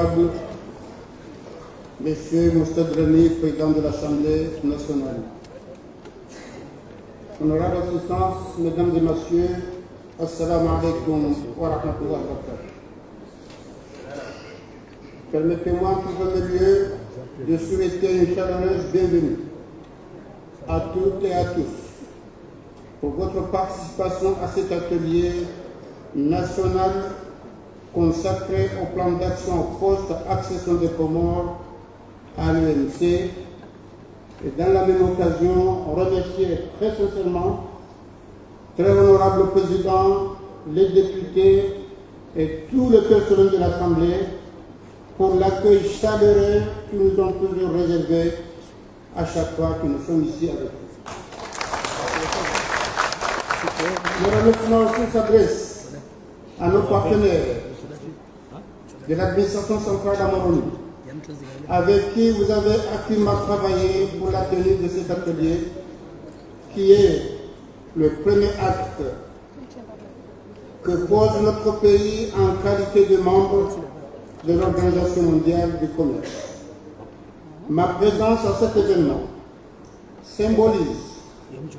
honorables, Monsieur Moustapha, président de l'Assemblée nationale. Honorable assistance, mesdames et messieurs, assalamu alaikum wa rahmatullahi wa barakatuh. Permettez-moi en tout premier lieu de souhaiter une chaleureuse bienvenue à toutes et à tous pour votre participation à cet atelier national consacré au plan d'action post-accession des Comores à l'UNC et dans la même occasion remercier très sincèrement très honorable président, les députés et tout le personnel de l'Assemblée pour l'accueil chaleureux qu'ils nous ont toujours réservé à chaque fois que nous sommes ici avec vous. Le remerciement aussi s'adresse à nos partenaires de l'administration centrale à Moroni, avec qui vous avez activement travaillé pour la tenue de cet atelier, qui est le premier acte que pose notre pays en qualité de membre de l'Organisation mondiale du commerce. Ma présence à cet événement symbolise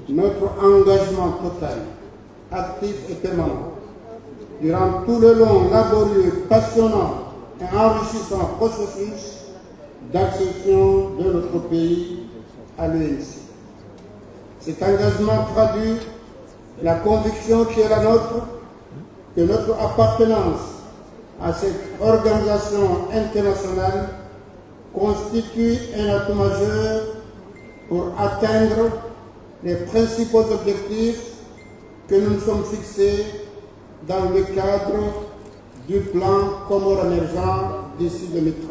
notre engagement total, actif et permanent, durant tout le long, laborieux, passionnant et enrichissant processus d'accession de notre pays à l'UNC. Cet engagement traduit la conviction qui est la nôtre que notre appartenance à cette organisation internationale constitue un atout majeur pour atteindre les principaux objectifs que nous nous sommes fixés dans le cadre du plan Comores émergent d'ici 2030.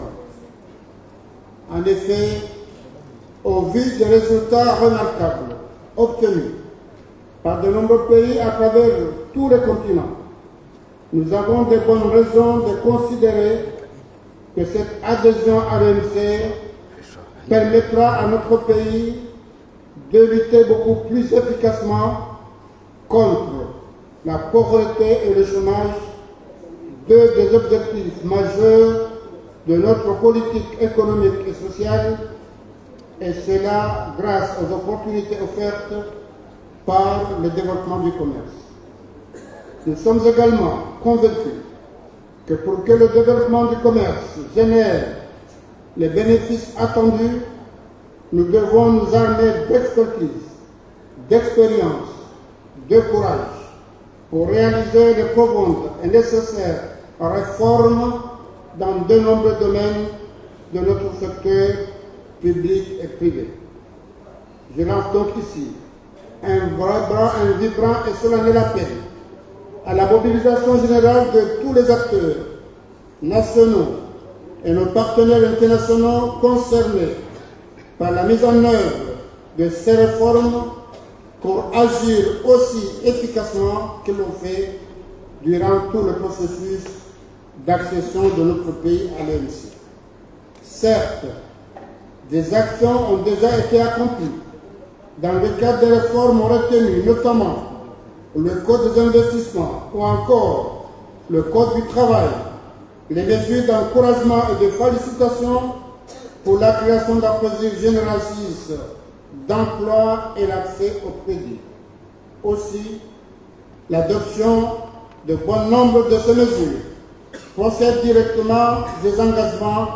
En effet, au vu des résultats remarquables obtenus par de nombreux pays à travers tous les continents, nous avons de bonnes raisons de considérer que cette adhésion à l'OMC permettra à notre pays de lutter beaucoup plus efficacement contre la pauvreté et le chômage, deux des objectifs majeurs de notre politique économique et sociale, et cela grâce aux opportunités offertes par le développement du commerce. Nous sommes également convaincus que pour que le développement du commerce génère les bénéfices attendus, nous devons nous armer d'expertise, d'expérience, de courage pour réaliser les profondes et nécessaires réformes dans de nombreux domaines de notre secteur public et privé. Je lance donc ici un vibrant et solennel appel à la mobilisation générale de tous les acteurs nationaux et nos partenaires internationaux concernés par la mise en œuvre de ces réformes pour agir aussi efficacement que l'on fait durant tout le processus d'accession de notre pays à l'OMC. Certes, des actions ont déjà été accomplies dans le cadre des réformes retenues, notamment le Code des investissements ou encore le Code du travail, les mesures d'encouragement et de félicitation pour la création d'appareils généralistes d'emploi et l'accès au crédit. Aussi, l'adoption de bon nombre de ces mesures procède directement des engagements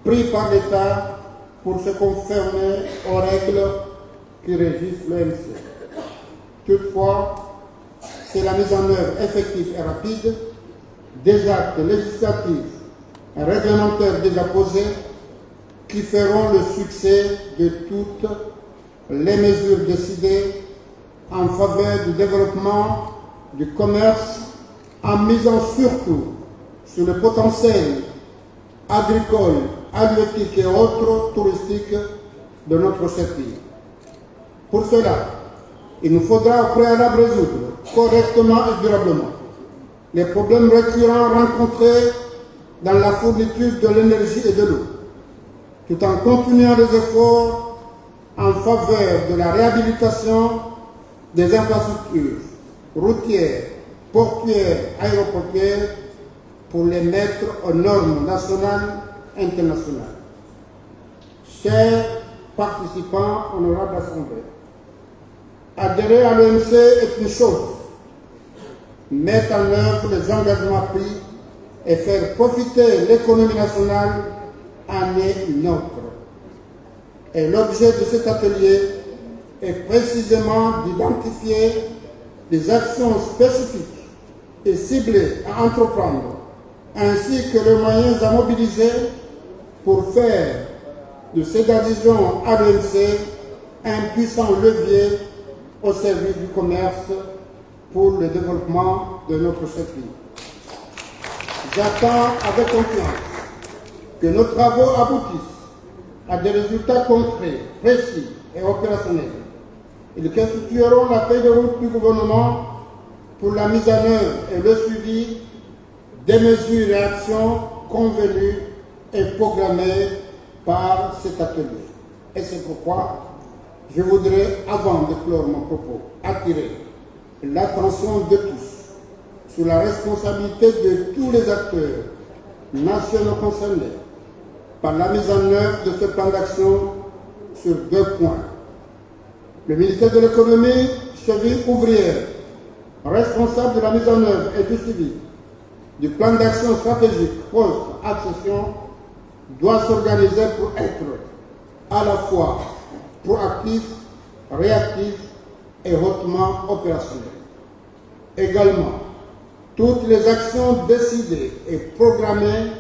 pris par l'État pour se conformer aux règles qui régissent l'OMC. Toutefois, c'est la mise en œuvre effective et rapide des actes législatifs et réglementaires déjà posés qui feront le succès de toutes les mesures décidées en faveur du développement du commerce, en misant surtout sur le potentiel agricole, halieutique et autres touristiques de notre secteur. Pour cela, il nous faudra au préalable résoudre correctement et durablement les problèmes récurrents rencontrés dans la fourniture de l'énergie et de l'eau, tout en continuant les efforts en faveur de la réhabilitation des infrastructures routières, portuaires, aéroportuaires pour les mettre aux normes nationales et internationales. Chers participants, honorables assemblées, adhérer à l'OMC est une chose, mettre en œuvre les engagements pris et faire profiter l'économie nationale en est une autre. Et l'objet de cet atelier est précisément d'identifier des actions spécifiques et ciblées à entreprendre, ainsi que les moyens à mobiliser pour faire de cette adhésion à l'OMC un puissant levier au service du commerce pour le développement de notre cher pays. J'attends avec confiance que nos travaux aboutissent à des résultats concrets, précis et opérationnels. Ils constitueront la feuille de route du gouvernement pour la mise en œuvre et le suivi des mesures et actions convenues et programmées par cet atelier. Et c'est pourquoi je voudrais, avant de clore mon propos, attirer l'attention de tous sur la responsabilité de tous les acteurs nationaux concernés par la mise en œuvre de ce plan d'action sur 2 points. Le ministère de l'économie, cheville ouvrière, responsable de la mise en œuvre et du suivi du plan d'action stratégique post-accession, doit s'organiser pour être à la fois proactif, réactif et hautement opérationnel. Également, toutes les actions décidées et programmées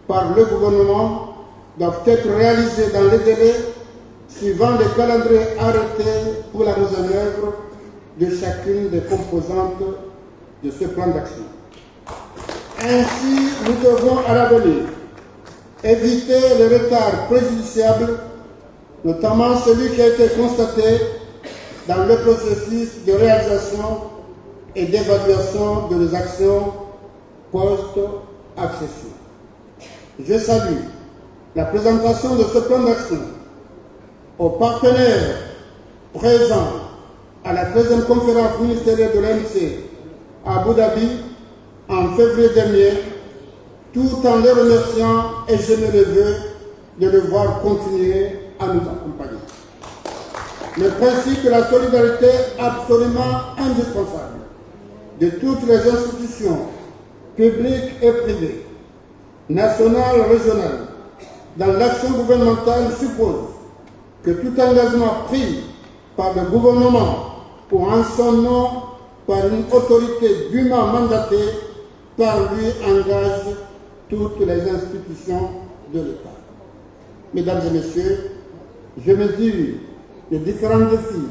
par le gouvernement doivent être réalisées dans les délais suivant les calendriers arrêtés pour la mise en œuvre de chacune des composantes de ce plan d'action. Ainsi, nous devons à l'avenir éviter les retards préjudiciables, notamment celui qui a été constaté dans le processus de réalisation et d'évaluation de nos actions post-accession. Je salue la présentation de ce plan d'action aux partenaires présents à la 13e conférence ministérielle de l'OMC à Abu Dhabi en février dernier, tout en les remerciant et je me le veux de les voir continuer à nous accompagner. Le principe de la solidarité est absolument indispensable de toutes les institutions publiques et privées, nationales, régionales, dans l'action gouvernementale suppose que tout engagement pris par le gouvernement ou en son nom par une autorité dûment mandatée par lui engage toutes les institutions de l'État. Mesdames et messieurs, je mesure les différents défis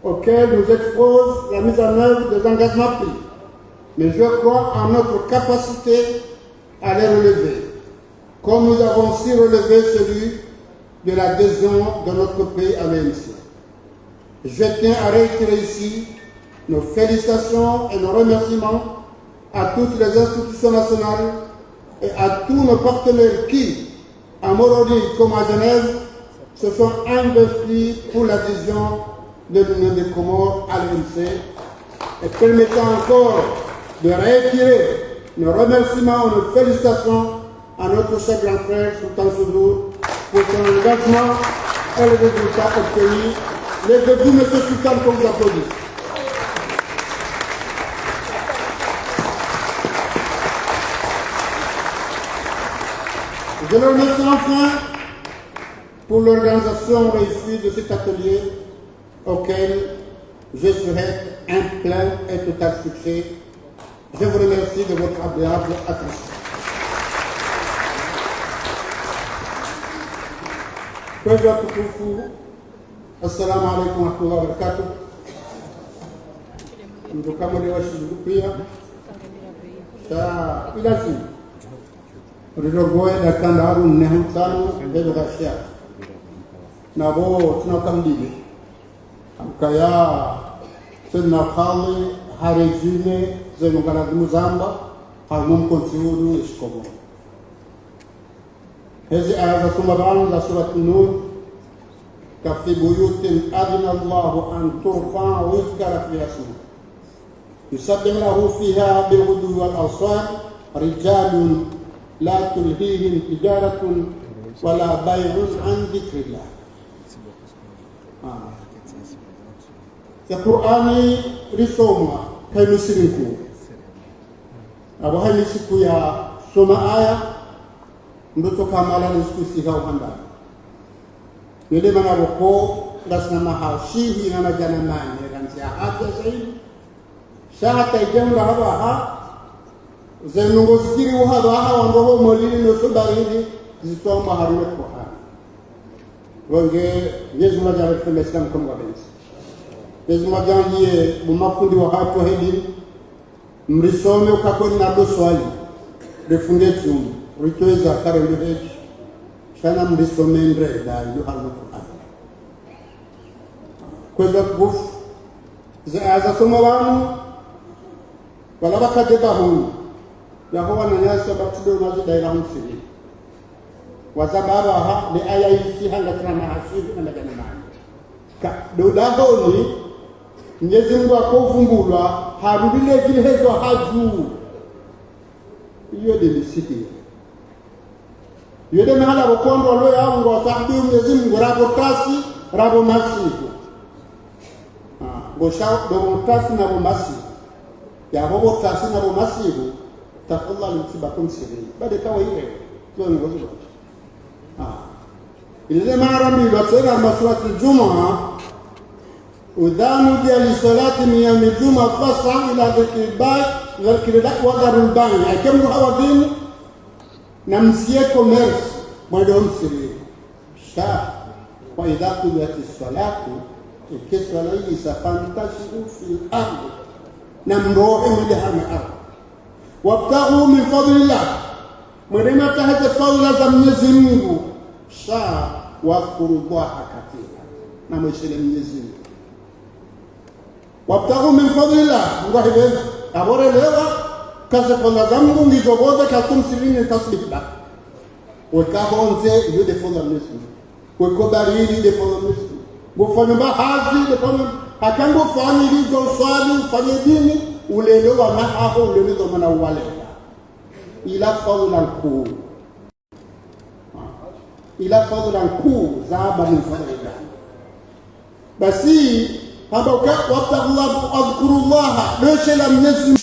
auxquels nous expose la mise en œuvre des engagements pris, mais je crois en notre capacité à les relever, comme nous avons aussi relevé celui de l'adhésion de notre pays à l'OMC. Je tiens à réitérer ici nos félicitations et nos remerciements à toutes les institutions nationales et à tous nos partenaires qui, à Moroni comme à Genève, se sont investis pour l'adhésion de l'Union des Comores à l'OMC et permettant encore de réitérer nos remerciements et nos félicitations à notre cher grand frère Sultan Soudour pour son engagement et les résultats obtenus. Levez-vous, M. Sultan, qu'on vous applaudisse. Je le remercie enfin pour l'organisation réussie de cet atelier auquel je souhaite un plein et total succès. Je vous remercie de votre agréable attention. Président Tukufu, assalamu alaikum wa rahmatullahi wa barakatuh. Ndukamuli wa shizupia sa ilasi ridogoe da kandaru nehutanu bebe gashia nabo tunakamdili amkaya sunna khali harejine zenugana muzamba halmum konsiuru iskobo. هذه آية سورة سورة النور كفي بيوت أذن الله أن ترفع ويذكر فيها اسمه يسبح له فيها بالغدو والأوصال رجال لا تلهيهم تجارة ولا بيع عن ذكر الله. Ya Qur'ani risoma kaimusiriku abo hani siku ya soma aya ndoto kamala ni siku siha uhanda yele mana roko dasna mahashihi na majana mane ranzi ahadi zaidi shata ijenda haba zenungo sikiri uhado aha wandoho molini no sobaridi zitomba harune Qur'an wange yezu majara kwa Islam kama wabenzi yezu majangie bumafundi wa hatu hedi mrisome ukakoni na do swali refunde tumu ritoeza kare mbeji sana mrisome ndre da yu halu Qur'an kweza kufu za somo wanu wala bakajeba hunu yahowa na nyasa batudo mazi daira msiri wazababa ha ni aya isi hanga trama hasibu na gana mani ka dodaho ni Mwenyezi Mungu akovumbulwa harudile vile hezo haju iyo de siki yode mahala rokondo lo yao ngo sababu Mwenyezi Mungu rabo tasi rabo masiku ngosha do tasi na rabo masiku ya rabo tasi na rabo masiku tafadhali msibakum siri bade kawa ile kwa ngozo ile mara mimi wasema maswati Jumaa udhanu dia lisolati min yawm al-jum'a fas'a ila dhikri wadharul bay' akamu hawadin na msie commerce bado msiri sha wa idha qudiyati salatu ikisala isafantashu fil ard na mrohe mjahama ard wabtaghu min fadlillah mrema tahta fadla za Mwenyezi Mungu sha wafkuru Allah kathira na mshele Mwenyezi Mungu wabtaghu min fadlillah ngahibeza abore lewa kaza fadla zangu ngizoboza katumsilini tasbihba wakahonze yude fadla Mwenyezi Mungu barili de fadla Mwenyezi Mungu gofanya baadhi de fadla hakango fani lizo swali fanye dini ulelewa na hapo ulelewa mana wale ila fadla kuu ila fadla kuu zaba min fadlillah basi haba wabtaghu adhkurullah leshe la Mwenyezi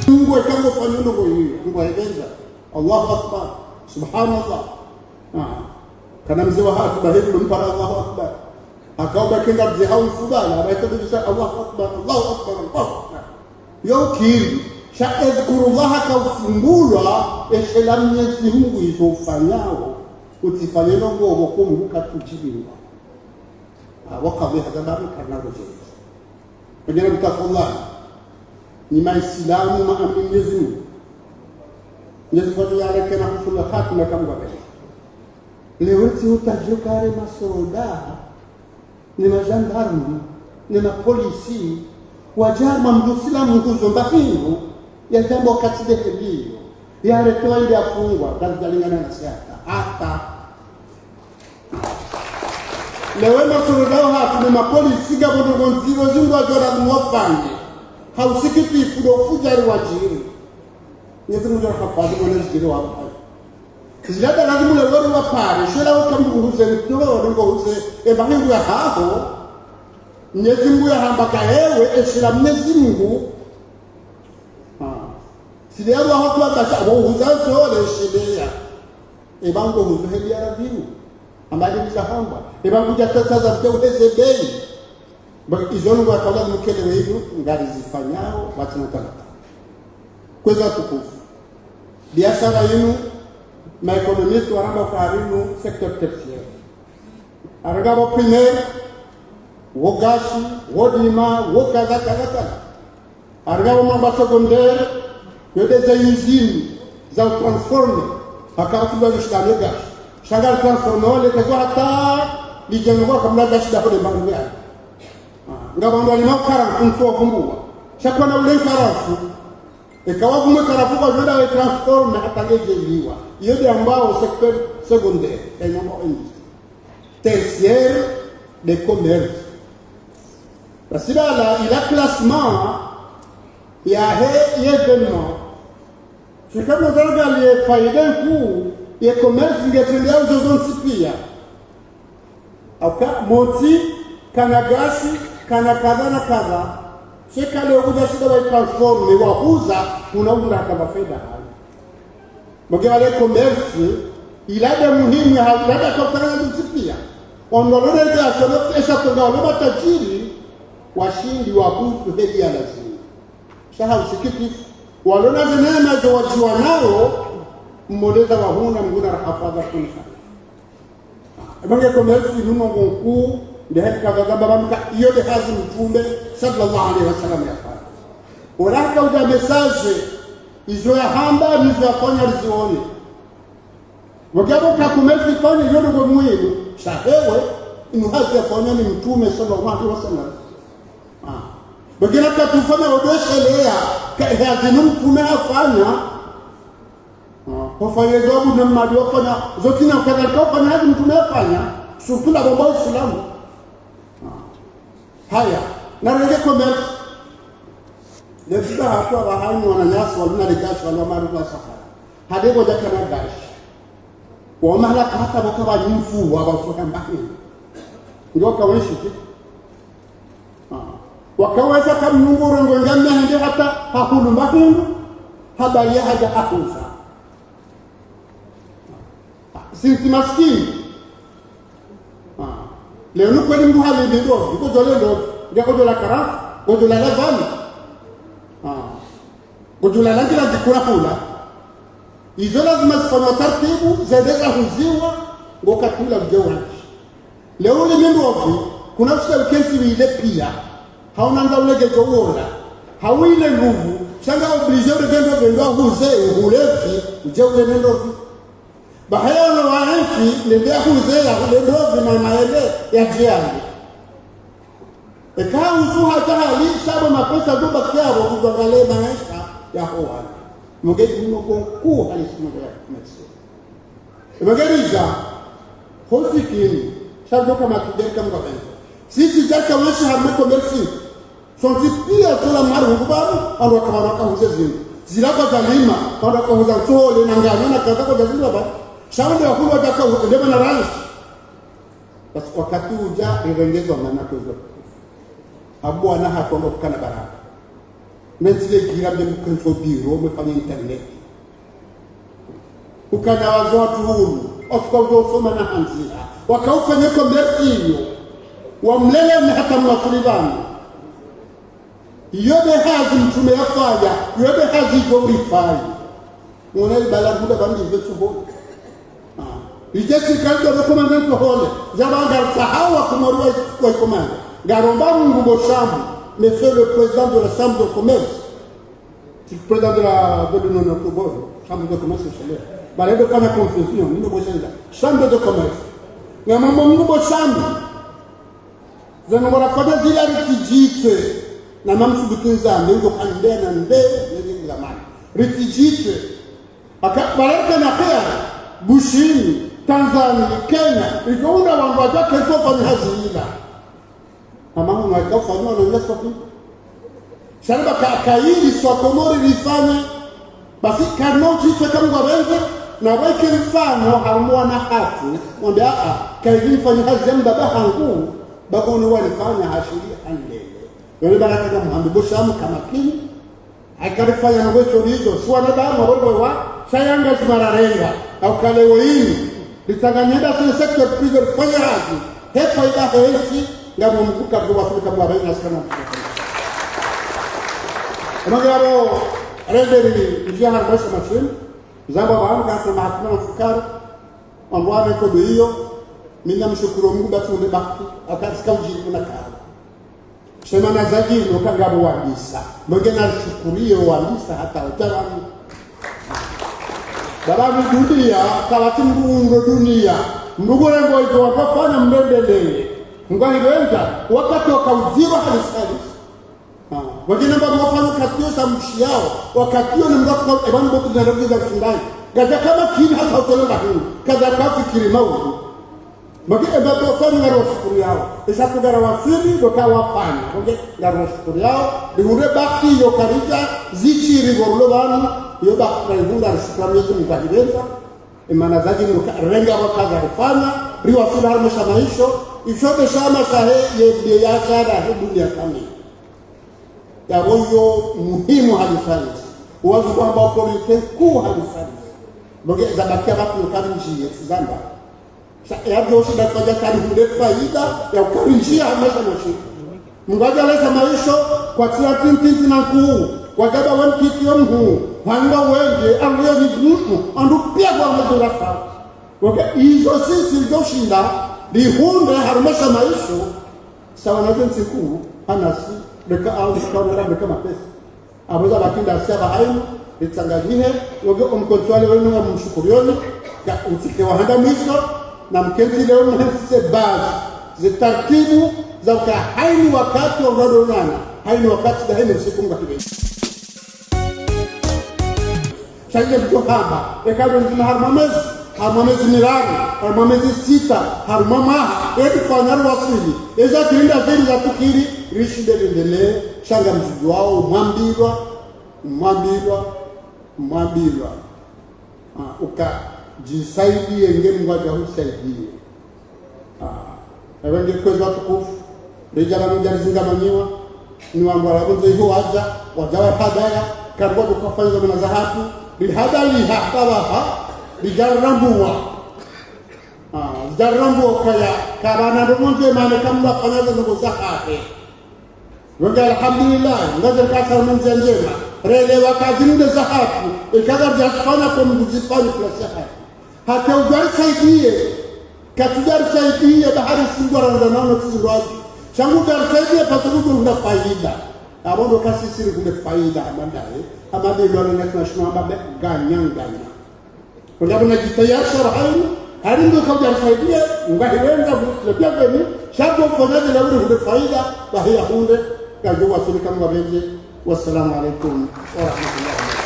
Mungu akango fanya ndogo hiyo Mungu aeleza Allahu akbar subhanallah kana mzee wa hatu bahibu mpara Allahu akbar akaomba kinga mzee hau fubala abaitubisha Allahu akbar Allahu akbar Allahu akbar yokiri sha adhkurullah kaufungulwa leshe la Mwenyezi Mungu izofanyao utifanye ndogo obokumbu katujibirwa waqadhi hadabaru kana rujui kujana mtafallah ni maislamu ma Mwenyezi Mungu Mwenyezi Mungu yale kana husula khatima kama vile leo utajukare masoda ni majandarmu ni mapolisi wajama mdusilamu kuzomba hingu ya jambo katide hiyo yale toende afungwa kalingana na siasa hata lewe masorodao hatu ni mapolisi gabo ngonziro zingo ajora mwafande hausikiti ifudo fujari wajiri Mwenyezi Mungu akafadhi mwana zikiri wa hapa zilada lazima lewe wa pare shela wakambu huze nitoa wadongo huze ebahingu ya hapo Mwenyezi Mungu ya hambaka hewe eshila Mwenyezi Mungu sile Allah hatu atasha huza zole shilea ebango huze heli ya rabimu ambaye mzahamba ebakuja pesa za mteuheze bei bali izonu wa kala mkele hivyo ngari zifanyao watinataka kweza tukufu biashara yenu maekonomist waramba karinu sector tertiaire aragabo primaire wogashi wodima wokaza kaza aragabo mamba secondaire yode za usine za transforme akatu ba shikale gashi shagal transforme le kazo hata lijengo kama gashi da kwa mbangu ya ngabando alimakara kumfua kumbua shakwana ule karafu ikawa kumwe karafu kwa joda we transforme hata ngejeliwa yode ambao secteur secondaire et non industrie tertiaire de commerce basila ila classement ya événement. C'est comme on regarde les faïdens kuu ya commerce ingetendea uzozonsi pia. Aka moti kana gasi kana kadha na kadha. Sheka leo kuja shida wa transform ni wahuza unaunda kama faida hali. Mwenye wale commerce ilada muhimu ya ilada kutana na pia. Ondolole ya sababu pesa kwa wale matajiri washindi wa buku hedi ya lazima. Shaha usikiti walona neema za wajua nao mmodeza wahuna mguna hafadha kunha. Ebanga commerce nuno mkuu ndio kadha babamka hiyo de hazi mtume sallallahu alaihi wasallam yafanya. Uraka uja message izo ya hamba nizafanya rizioni. Wakati kwa commerce fanya hiyo ndio muhimu. Shahewe inuhazi yafanya ni mtume sallallahu alaihi wasallam. Bagina katufanya odoshelea kazi mtume afanya. Kufanya jobu na madi wafanya zote na kadhalika wafanya hadi mtume afanya sukula bomba Uislamu. Haya na rege commerce ndio hapo wahani wananyasi walinaregash wala maru kwa safari hadi ngoja kana gash wa mahala hata bakawa nyimfu wa basoka mbaki ndio kawaishi wakaweza kama Mungu ngongana ndio hata hakulu mbaki habari haja hakuza sisi maskini leo nuko ni mhali ndio iko dole ndio dola kara dola lazani dola langira dikura kula hizo lazima zifanye taratibu zaendeka huziwa ngoka kula mjewa leo ile ndio kuna ushika kesi ile pia hauna ngaulege goona hawile nguvu sanga oblige de vendo huze ulefi jewe ndio bahayana waanchi ndio huzea ndio na maele ya jiani eka uzu hata hali sababu mapesa ndo bakiao kuangalia maisha ya hoa mugeni mnoko kuu halisimu ya mesi magariza hofikini sababu kama tujenga kama sisi jaka wewe hamko merci sonti pia tola maru kubaru ando kama wakahuze zilaka dalima ando kahuza tole na ngano na kaza kwa jazili baba sababu ya kuwa jaka ndio na rais basi wakati uja irengezwa na nakozo abwa na hapo ndo kana baraka nzile kirabe mkontrol biro umefanya internet ukana wazo watu huru ofika soma na hanzira wakaufanya commerce hiyo wamlele na hata mwakulibani yote hazi mtume yafanya yote hazi glorify mwana balaguda bandi vetu ho ijesi kaldo de commandant hole zabanga sahawa kumorwa kwa komanda garomba Mungu boshamu monsieur le président de la chambre de commerce le président de la chambre de commerce c'est balade de kana confusion ni boshamu chambre de commerce ngama Mungu boshamu zana mara kwa zile ritijite na mamsubukiza ndio kandena na mbele ni zamani ritijite akabaraka na pia Bushini Tanzania Kenya ikaunda wangoja kesho fanya hazina mama mwana kafanya na ngasa kwa shamba kaili sokomori lifanya basi kama kitu kama wenza na weke mfano haumwa na hatu mwambia kaili fanya hazina baba hangu baba ni walifanya hashiria andele yule baraka kama Muhammad Bushamu kama kini akarifanya ngwecho hizo swana damu roho wa sayanga zimararenga au kalewo hii litanganyida sio sector prison fanya hazi hefa ida hesi ngamo mkuka kwa Afrika kwa baina sana magaro renderi njia harmasha machine zamba baanga kama hakuna mfukara ambaye kwa hiyo mimi namshukuru Mungu basi ule bakti akasikia ujibu na karo sema na zaidi ukangabo wandisa mwingine alishukurio wandisa hata utawamu Barabu dunia kawati mbuungo dunia mbugure mboizo wakafanya mbendele ngani wenda wakati wakauziwa halisali wengine mbao wafanya katio sa mshiao wakatio ni mbao ebani mboku zinarabiza kushindani gaja kama kini hata utolela huu kaza kafikiri mauru Bagi ebato fani ngaro sukuri yao. Isa kudara wafiri doka wafani. Bagi ngaro sukuri yao. Dihure bakti yo karija zichi rigorlo bani. Yo bakti rihunda risukram yetu mkahibenza. Imana zaji renga wakaza rifanya. Riwa fila harmesha maisho. Ishote shama shahe ye yachara he dunia kami. Ya royo muhimu hadifani. Uwazi kwamba wakorite kuu hadifani. Bagi zabakia baki ukarinji zamba. Yabyo shida kwa kari huleta faida ya ukarinjia hamasa na shida. Mngaja lesa maisho kwa tia tintinti na kuu. Wajaba wen kitio mhu. Hanga wenge amwe vidumu. Andu pia kwa mdurafa. Waka hizo sisi joshinda. Lihunde harumesha maisho. Sawa na zensi kuu. Hanasi. Beka au mkaonera beka mapesi. Abuza bakinda siaba hainu. Litsangajihe. Wage omkontuali wenu wa mshukurioni. Ya utike wahanda mwisho. Na mkenzi leo mhensise baadhi zitartibu za uka haini wakati wa unadonana haini wakati da haini usiku mga kibeni shagile mtu hamba ekado nzima harmamezi mirani harmamezi sita harmamaha edi fanyaru wasili eza kilinda zeri za tukiri rishide lindele shanga mjudu wao mwambirwa uka jisaidie ngeni mwaja husaidie. Ewe kweza tukufu, rejala mjari zinga manyiwa, ni wangu walagunze hiyo wajawa hadaya, karbuwa kukafanya za minazahatu, lihadali hakawaha, lijarambuwa kaya, karana rumunje mane kamla fanya za nugu zahate. Wenge alhamdulillah, ngajar kasar menzi njema, rele wakazinde zahatu, ikadar jasfana kwa mduzifani kula zahatu. Hata ujari saidie, katujari saidie bahari singwara ndanano tizurwaji. Changu ujari saidie pasurugu huna faida. Abondo kasi siri huna faida amandaye. Amade ilwane nekna shuma ambabe ganya. Kundabu na jitayasha rahaini, harindu kaujari saidie, ngahirenza lepia veni, shabu mfonyaji lauri huna faida, bahia hunde, kajuwa sulika mwabenje. Wassalamu alaikum warahmatullahi wabarakatuh.